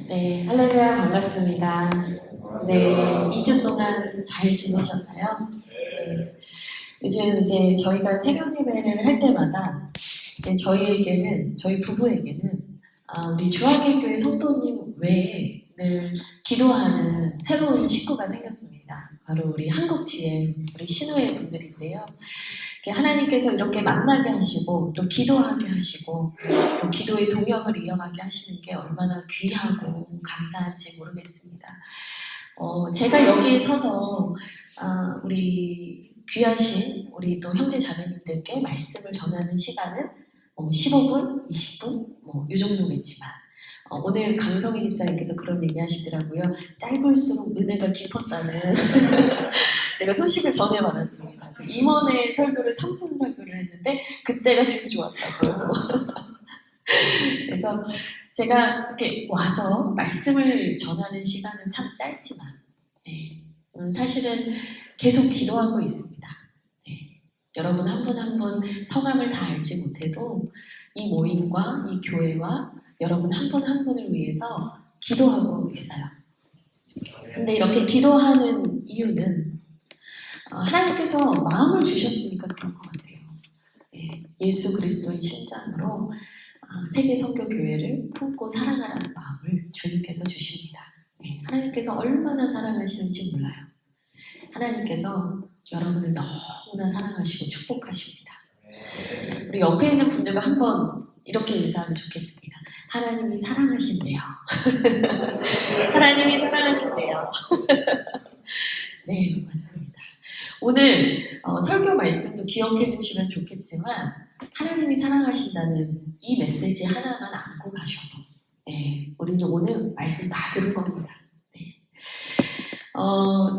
네, 할렐루야 반갑습니다. 네, 2주 동안 잘 지내셨나요? 네, 요즘 이제 저희가 새벽 예배를 할 때마다 이제 저희 부부에게는 우리 주한일교회 성도님 외에 늘 기도하는 새로운 식구가 생겼습니다. 바로 우리 한국지혜, 우리 신우의 분들인데요. 하나님께서 이렇게 만나게 하시고 또 기도하게 하시고 또 기도의 동역을 이어가게 하시는 게 얼마나 귀하고 감사한지 모르겠습니다. 제가 여기에 서서 우리 귀하신 우리 또 형제 자매님들께 말씀을 전하는 시간은 15분, 20분 이 정도겠지만 오늘 강성희 집사님께서 그런 얘기 하시더라고요. 짧을수록 은혜가 깊었다는 제가 소식을 전해받았습니다. 임원의 설교를 3분 설교를 했는데 그때가 제일 좋았다고. 그래서 제가 이렇게 와서 말씀을 전하는 시간은 참 짧지만 사실은 계속 기도하고 있습니다. 여러분 한 분 한 분 성함을 다 알지 못해도 이 모임과 이 교회와 여러분 한 분 한 분을 위해서 기도하고 있어요. 근데 이렇게 기도하는 이유는 하나님께서 마음을 주셨으니까 그런 것 같아요. 예수 그리스도의 심장으로 세계 선교교회를 품고 사랑하라는 마음을 주님께서 주십니다. 하나님께서 얼마나 사랑하시는지 몰라요. 하나님께서 여러분을 너무나 사랑하시고 축복하십니다. 우리 옆에 있는 분들과 한번 이렇게 인사하면 좋겠습니다. 하나님이 사랑하신대요. 하나님이 사랑하신대요. 네, 맞습니다. 오늘 설교 말씀도 기억해 주시면 좋겠지만 하나님이 사랑하신다는 이 메시지 하나만 안고 가셔도 우리는 오늘 말씀 다 들은 겁니다.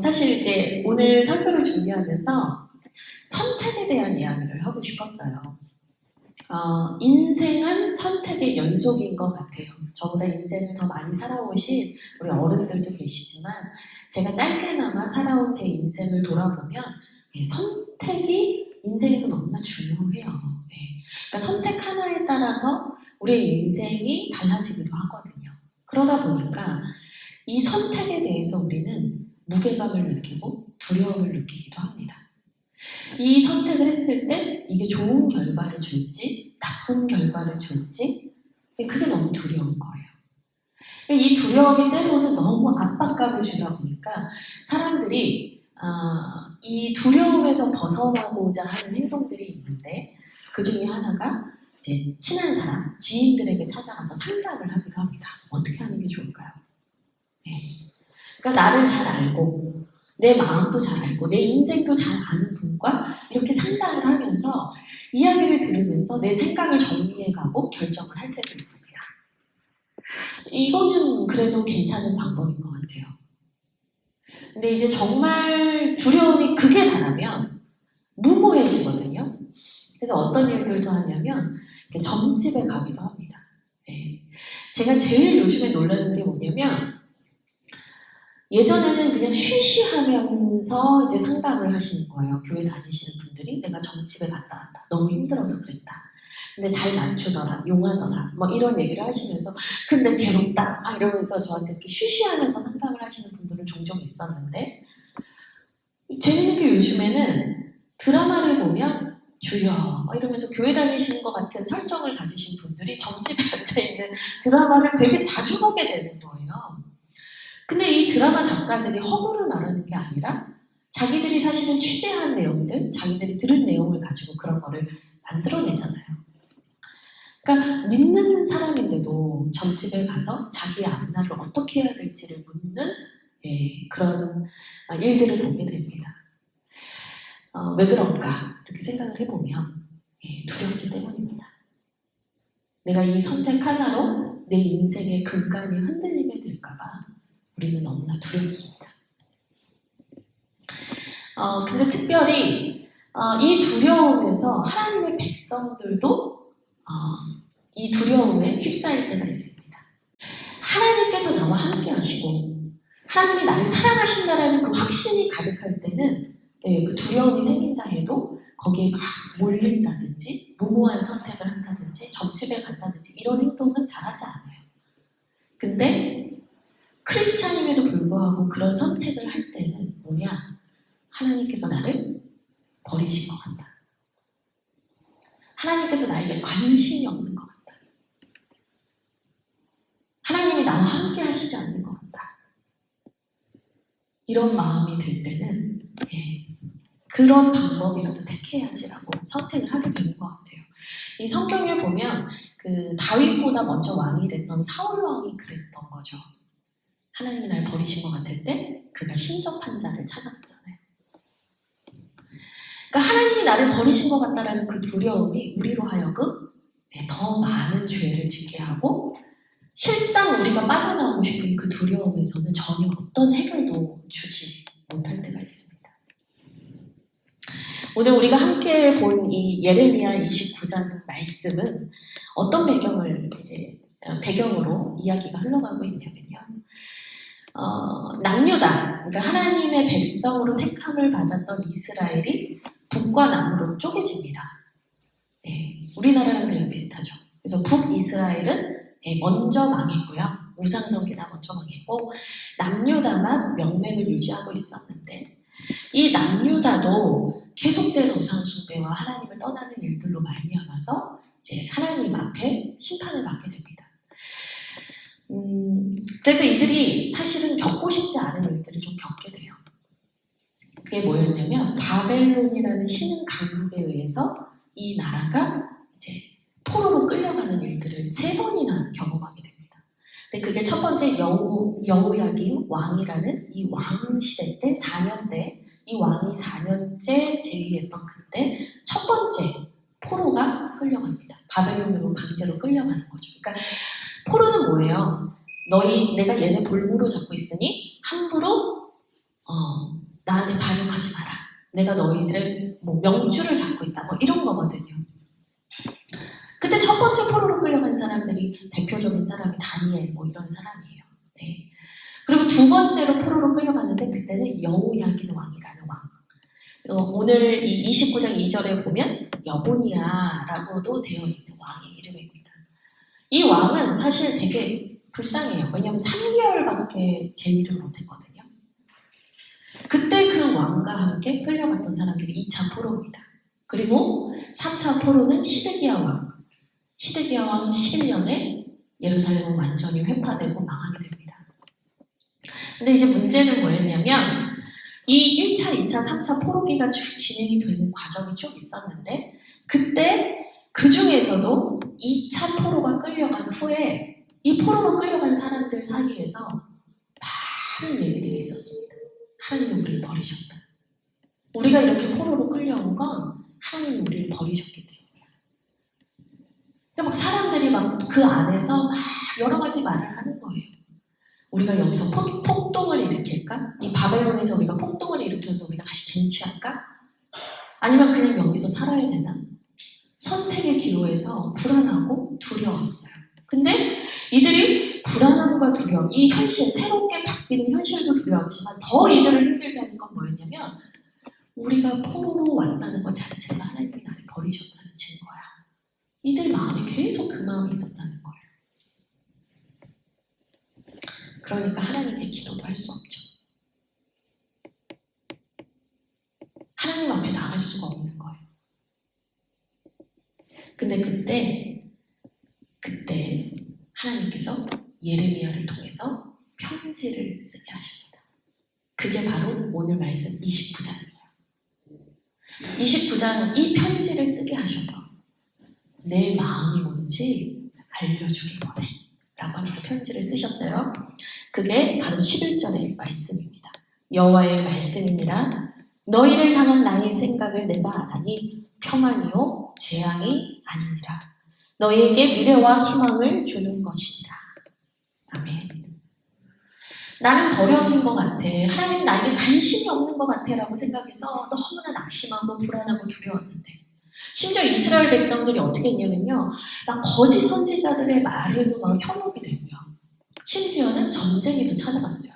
사실 이제 오늘 설교를 준비하면서 선택에 대한 이야기를 하고 싶었어요. 인생은 선택의 연속인 것 같아요. 저보다 인생을 더 많이 살아오신 우리 어른들도 계시지만 제가 짧게나마 살아온 제 인생을 돌아보면 선택이 인생에서 너무나 중요해요. 그러니까 선택 하나에 따라서 우리의 인생이 달라지기도 하거든요. 그러다 보니까 이 선택에 대해서 우리는 무게감을 느끼고 두려움을 느끼기도 합니다. 이 선택을 했을 때 이게 좋은 결과를 줄지 나쁜 결과를 줄지 그게 너무 두려운 거예요. 이 두려움이 때로는 너무 압박감을 주다 보니까 사람들이 이 두려움에서 벗어나고자 하는 행동들이 있는데 그 중에 하나가 이제 친한 사람, 지인들에게 찾아가서 상담을 하기도 합니다. 어떻게 하는 게 좋을까요? 그러니까 나를 잘 알고 내 마음도 잘 알고 내 인생도 잘 아는 분과 이렇게 상담을 하면서 이야기를 들으면서 내 생각을 정리해가고 결정을 할 때도 있습니다. 이거는 그래도 괜찮은 방법인 것 같아요. 근데 이제 정말 두려움이 극에 달하면 무모해지거든요. 그래서 어떤 일들도 하냐면 점집에 가기도 합니다. 제가 제일 요즘에 놀라는 게 뭐냐면 예전에는 그냥 쉬쉬하면서 이제 상담을 하시는 거예요. 교회 다니시는 분들이 내가 점집에 갔다 왔다. 너무 힘들어서 그랬다. 근데 잘 맞추더라, 용하더라, 이런 얘기를 하시면서 근데 괴롭다, 이러면서 저한테 이렇게 쉬쉬하면서 상담을 하시는 분들은 종종 있었는데 재밌는 게 요즘에는 드라마를 보면 주여 이러면서 교회 다니시는 것 같은 설정을 가지신 분들이 점집에 앉아있는 드라마를 되게 자주 보게 되는 거예요. 근데 이 드라마 작가들이 허구를 말하는 게 아니라 자기들이 사실은 취재한 내용들, 자기들이 들은 내용을 가지고 그런 거를 만들어내잖아요. 그러니까 믿는 사람인데도 점집에 가서 자기 앞날을 어떻게 해야 될지를 묻는 그런 일들을 보게 됩니다. 왜 그런가 이렇게 생각을 해보면 두렵기 때문입니다. 내가 이 선택 하나로 내 인생의 근간이 흔들리게 될까봐 우리는 너무나 두렵습니다. 근데 특별히 이 두려움에서 하나님의 백성들도 이 두려움에 휩싸일 때가 있습니다. 하나님께서 나와 함께 하시고 하나님이 나를 사랑하신다라는 그 확신이 가득할 때는 그 두려움이 생긴다 해도 거기에 막 몰린다든지 무모한 선택을 한다든지 점집에 간다든지 이런 행동은 잘하지 않아요. 근데 크리스찬임에도 불구하고 그런 선택을 할 때는 뭐냐? 하나님께서 나를 버리신 것 같다. 하나님께서 나에게 관심이 없는 것 같다. 하나님이 나와 함께 하시지 않는 것 같다. 이런 마음이 들 때는 그런 방법이라도 택해야지라고 선택을 하게 되는 것 같아요. 이 성경에 보면 그 다윗보다 먼저 왕이 됐던 사울 왕이 그랬던 거죠. 하나님이 날 버리신 것 같을 때 그가 신접한 자를 찾아갔잖아요. 그러니까 하나님이 나를 버리신 것 같다라는 그 두려움이 우리로 하여금 더 많은 죄를 짓게 하고 실상 우리가 빠져나오고 싶은 그 두려움에서는 전혀 어떤 해결도 주지 못할 때가 있습니다. 오늘 우리가 함께 본 이 예레미야 29장 말씀은 어떤 배경으로 이야기가 흘러가고 있냐면요. 남유다, 그러니까 하나님의 백성으로 택함을 받았던 이스라엘이 북과 남으로 쪼개집니다. 우리나라랑 되게 비슷하죠. 그래서 북이스라엘은 먼저 망했고요. 우상성기나 먼저 망했고 남유다만 명맥을 유지하고 있었는데 이 남유다도 계속된 우상숭배와 하나님을 떠나는 일들로 말미암아서 이제 하나님 앞에 심판을 받게 됩니다. 그래서 이들이 사실은 겪고 싶지 않은 일들을 좀 겪게 돼요. 그게 뭐였냐면 바벨론이라는 신흥 강국에 의해서 이 나라가 이제 포로로 끌려가는 일들을 3번이나 경험하게 됩니다. 근데 그게 첫 번째 여호야김 왕이라는 이 왕 시대 때 4년 때 이 왕이 4년째 재위했던 그때 첫 번째 포로가 끌려갑니다. 바벨론으로 강제로 끌려가는 거죠. 그러니까 포로는 뭐예요? 내가 얘네 볼모로 잡고 있으니 함부로 나한테 반역하지 마라. 내가 너희들의 명주를 잡고 있다. 이런 거거든요. 그때 첫 번째 포로로 끌려간 사람들이 대표적인 사람이 다니엘 이런 사람이에요. 네. 그리고 두 번째로 포로로 끌려갔는데 그때는 여호야긴 왕이라는 왕. 오늘 이 29장 2절에 보면 여보니아라고도 되어 있는 왕의 이름입니다. 이 왕은 사실 되게 불쌍해요. 왜냐하면 3개월밖에 재위를 못했거든요. 그때 그 왕과 함께 끌려갔던 사람들이 2차 포로입니다. 그리고 3차 포로는 시드기야 왕. 시드기야 왕 11년에 예루살렘은 완전히 회파되고 망하게 됩니다. 근데 이제 문제는 뭐였냐면 이 1차, 2차, 3차 포로기가 쭉 진행이 되는 과정이 쭉 있었는데 그때 그 중에서도 2차 포로가 끌려간 후에 이 포로로 끌려간 사람들 사이에서 많은 얘기들이 있었습니다. 하나님이 우리를 버리셨다. 우리가 이렇게 포로로 끌려온 건 하나님이 우리를 버리셨기 때문이야. 그러니까 사람들이 그 안에서 여러 가지 말을 하는 거예요. 우리가 여기서 폭동을 일으킬까? 이 바벨론에서 우리가 폭동을 일으켜서 우리가 다시 쟁취할까? 아니면 그냥 여기서 살아야 되나? 선택의 기로에서 불안하고 두려웠어요. 근데 이들이 불안함과 두려움, 이 현실, 새롭게 바뀌는 현실도 두려웠지만 더 이들을 힘들게 하는 건 뭐였냐면 우리가 포로로 왔다는 것 자체가 하나님이 나를 버리셨다는 증거야. 이들 마음에 계속 그 마음이 있었다는 거예요. 그러니까 하나님께 기도도 할 수 없죠. 하나님 앞에 나갈 수가 없는 거예요. 근데 그때 하나님께서 예레미야를 통해서 편지를 쓰게 하십니다. 그게 바로 오늘 말씀 29장이에요. 29장 이 편지를 쓰게 하셔서 내 마음이 뭔지 알려주길 원해 라고 하면서 편지를 쓰셨어요. 그게 바로 11절의 말씀입니다. 여호와의 말씀이니라 너희를 향한 나의 생각을 내가 아나니 평안이요 재앙이 아니니라. 너희에게 미래와 희망을 주는 것이니라. 아멘. 나는 버려진 것 같아. 하나님 나에게 관심이 없는 것 같아 라고 생각해서 너무나 낙심하고 불안하고 두려웠는데 심지어 이스라엘 백성들이 어떻게 했냐면요. 막 거짓 선지자들의 말에도 막 현혹이 되고요. 심지어는 전쟁에도 찾아갔어요.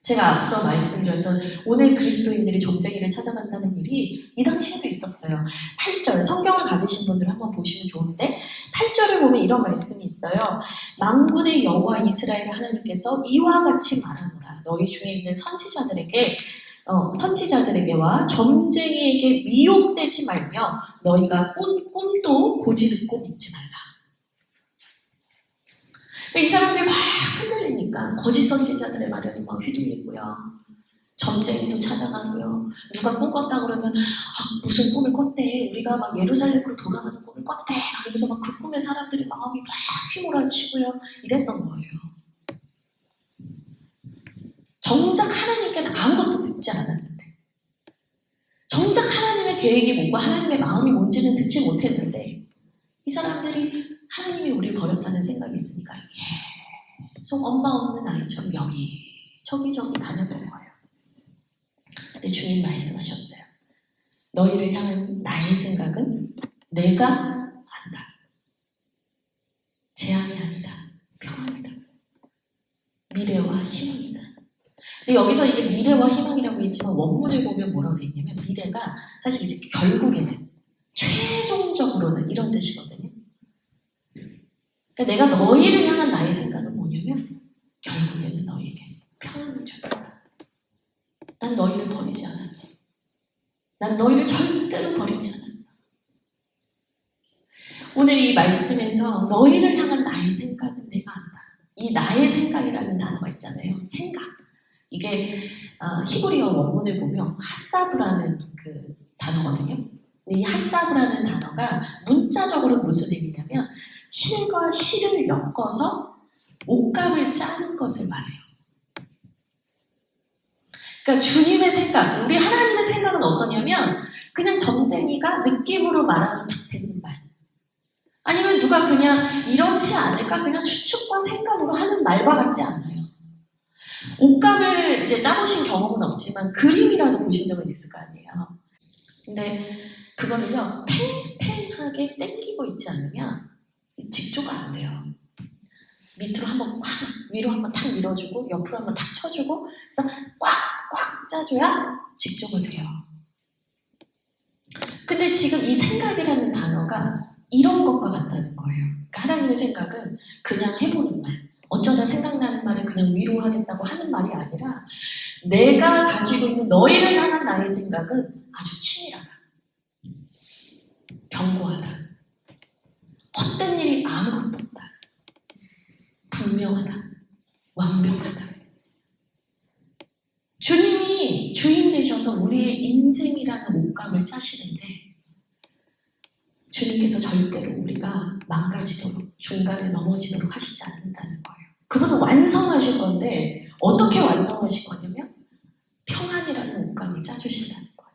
제가 앞서 말씀드렸던 오늘 그리스도인들이 점쟁이를 찾아간다는 일이 이 당시에도 있었어요. 8절, 성경을 받으신 분들 한번 보시면 좋은데 8절을 보면 이런 말씀이 있어요. 만군의 여호와 이스라엘 하나님께서 이와 같이 말하노라. 너희 중에 있는 선지자들에게와 점쟁이에게 미혹되지 말며 너희가 꿈도 고지 듣고 믿지 말라. 이 사람들이 막 흔들리니까 거짓 선지자들의 말에 막 휘둘리고요. 점쟁이도 찾아가고요. 누가 꿈 꿨다 그러면 무슨 꿈을 꿨대. 우리가 막 예루살렘으로 돌아가는 꿈을 꿨대. 그러면서 막 그 꿈에 사람들이 마음이 막 휘몰아치고요. 이랬던 거예요. 정작 하나님께는 아무것도 듣지 않았는데, 정작 하나님의 계획이 뭐고 하나님의 마음이 뭔지는 듣지 못했는데, 이 사람들이 하나님이 우리를 버렸다는 생각이 있으니까 계속 엄마 없는 아이처럼 저기 다녔던 거예요. 근데 주님 말씀하셨어요. 너희를 향한 나의 생각은 내가 안다. 재앙이 아니다. 평안이다. 미래와 희망이다. 근데 여기서 이제 미래와 희망이라고 했지만 원문을 보면 뭐라고 돼 있냐면 미래가 사실 이제 결국에는 최종적으로는 이런 뜻이거든요. 그러니까 내가 너희를 향한 나의 생각은 뭐냐면 결국에는 너희에게 평안을 주겠다. 난 너희를 버리지 않았어. 난 너희를 절대로 버리지 않았어. 오늘 이 말씀에서 너희를 향한 나의 생각은 내가 안다. 이 나의 생각이라는 단어가 있잖아요. 생각. 이게 히브리어 원문을 보면 핫사브라는 그 단어거든요. 근데 이 핫사브라는 단어가 문자적으로 무슨 의미냐면 실과 실을 엮어서 옷감을 짜는 것을 말해요. 그러니까 주님의 생각, 우리 하나님의 생각은 어떠냐면 그냥 점쟁이가 느낌으로 말하는 툭 뱉는 말. 아니면 누가 그냥 이렇지 않을까 그냥 추측과 생각으로 하는 말과 같지 않아요. 옷감을 이제 짜보신 경험은 없지만 그림이라도 보신 적은 있을 거 아니에요. 근데 그거를요 팽팽하게 당기고 있지 않으면 직조가 안 돼요. 밑으로 한번 꽉, 위로 한번 탁 밀어주고 옆으로 한번 탁 쳐주고 그래서 꽉꽉 짜줘야 직조가 돼요. 근데 지금 이 생각이라는 단어가 이런 것과 같다는 거예요. 그러니까 하나님의 생각은 그냥 해보는 말, 어쩌다 생각나는 말을 그냥 위로하겠다고 하는 말이 아니라 내가 가지고 있는 너희를 향한 나의 생각은 아주 치밀하다. 견고하다. 헛된 일이 아무것도 없다. 분명하다. 완벽하다. 주님이 주인 되셔서 우리의 인생이라는 옷감을 짜시는데 주님께서 절대로 우리가 망가지도록 중간에 넘어지도록 하시지 않는다는 거예요. 그거는 완성하실 건데 어떻게 완성하실 거냐면 평안이라는 옷감을 짜주신다는 거예요.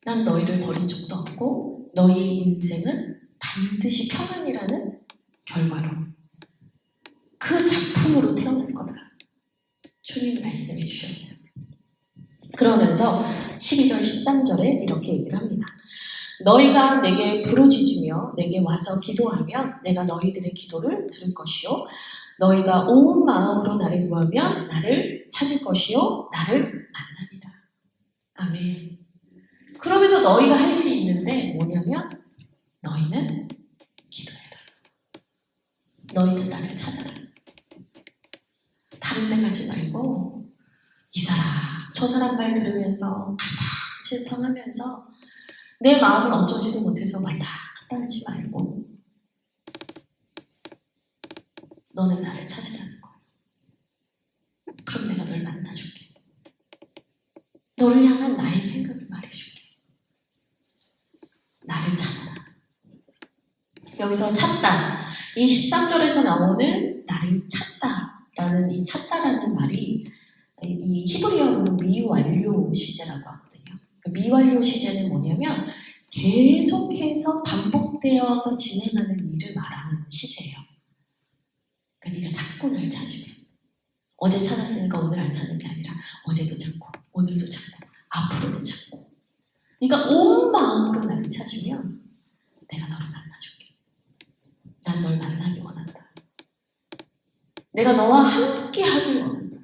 난 너희를 버린 적도 없고 너희 인생은 반드시 평안이라는 결과로 그 작품으로 태어날 거다. 주님이 말씀해 주셨어요. 그러면서 12절 13절에 이렇게 얘기를 합니다. 너희가 내게 부르짖으며 내게 와서 기도하면 내가 너희들의 기도를 들을 것이요 너희가 온 마음으로 나를 구하면 나를 찾을 것이요 나를 만나리라. 아멘. 그러면서 너희가 할 일이 있는데 뭐냐면 너희는 기도해라. 너희는 나를 찾아라. 다른 데 가지 말고 이 사람 저 사람 말 들으면서 갈팡질팡하면서 내 마음을 어쩌지도 못해서 왔다 갔다 하지 말고 너는 나를 찾으라는 거야. 그럼 내가 널 만나줄게. 너를 향한 나의 생각을 말해줄게. 나를 찾아라. 여기서 찾다. 이 13절에서 나오는 나를 찾다라는 이 찾다라는 말이 이 히브리어로 미완료 시제라고 하거든요. 그 미완료 시제는 뭐냐면 계속해서 반복되어서 진행하는 일을 말하는 시제예요. 그러니까 네가 찾고 날 찾으면 어제 찾았으니까 오늘 안 찾는 게 아니라 어제도 찾고 오늘도 찾고 앞으로도 찾고 네가 온 마음으로 나를 찾으면 내가 너를 만나줄게. 난 널 만나기 원한다. 내가 너와 함께 하길 원한다.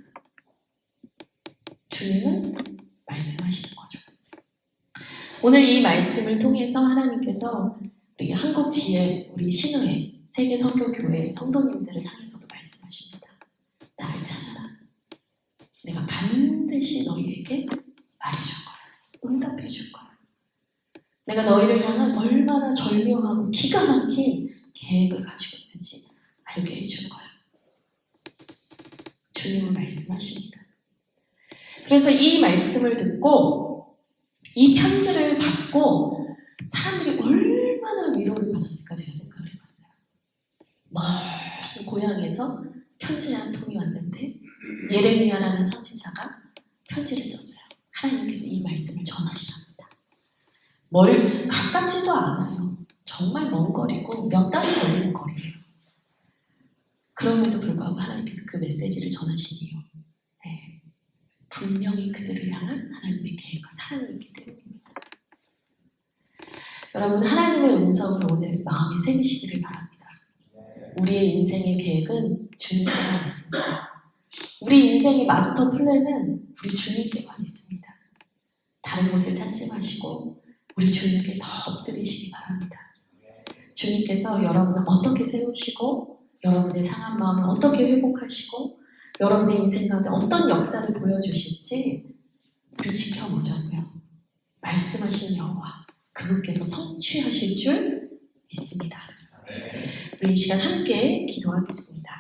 주님은 말씀하시는 거죠. 오늘 이 말씀을 통해서 하나님께서 우리 한국 지혜, 우리 신우회, 세계 선교교회 성도님들을 향해서도 말씀하십니다. 나를 찾아라. 내가 반드시 너희에게 말해줄 거야. 응답해 줄 거야. 내가 너희를 향한 얼마나 절묘하고 기가 막힌 계획을 가지고 있는지 알게 해줄 거야. 주님은 말씀하십니다. 그래서 이 말씀을 듣고 이 편지를 받고 사람들이 얼마나 위로를 받았을까 제가 생각을 해봤어요. 먼 고향에서 편지 한 통이 왔는데 예레미야라는 선지자가 편지를 썼어요. 하나님께서 이 말씀을 전하시랍니다. 가깝지도 않아요. 정말 먼 거리고 몇 달이 걸리는 거리예요. 그럼에도 불구하고 하나님께서 그 메시지를 전하신 이유, 네, 분명히 그들을 향한 하나님의 계획과 사랑이 있기 때문입니다. 여러분, 하나님의 음성을 오늘 마음에 새기시기를 바랍니다. 우리의 인생의 계획은 주님께만 있습니다. 우리 인생의 마스터 플랜은 우리 주님께만 있습니다. 다른 곳을 찾지 마시고 우리 주님께 더 엎드리시기 바랍니다. 주님께서 여러분을 어떻게 세우시고 여러분의 상한 마음을 어떻게 회복하시고 여러분의 인생 가운데 어떤 역사를 보여주실지 우리 지켜보자고요. 말씀하신 여호와 그분께서 성취하실 줄 믿습니다. 우리 이 시간 함께 기도하겠습니다.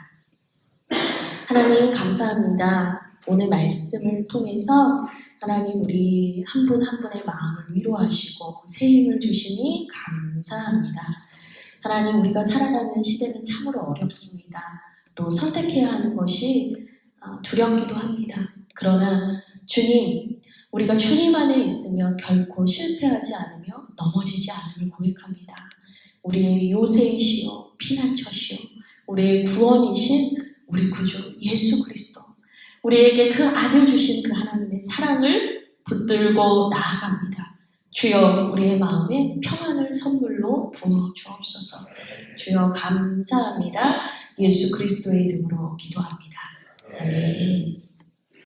하나님 감사합니다. 오늘 말씀을 통해서 하나님 우리 한 분 한 분의 마음을 위로하시고 새 힘을 주시니 감사합니다. 하나님 우리가 살아가는 시대는 참으로 어렵습니다. 또 선택해야 하는 것이 두렵기도 합니다. 그러나 주님, 우리가 주님 안에 있으면 결코 실패하지 않으며 넘어지지 않음을 고백합니다. 우리의 요새이시오, 피난처시오, 우리의 구원이신 우리 구주 예수 그리스도, 우리에게 그 아들 주신 그 하나님의 사랑을 붙들고 나아갑니다. 주여 우리의 마음에 평안을 선물로 부어 주옵소서. 주여 감사합니다. 예수 그리스도의 이름으로 기도합니다. 아멘.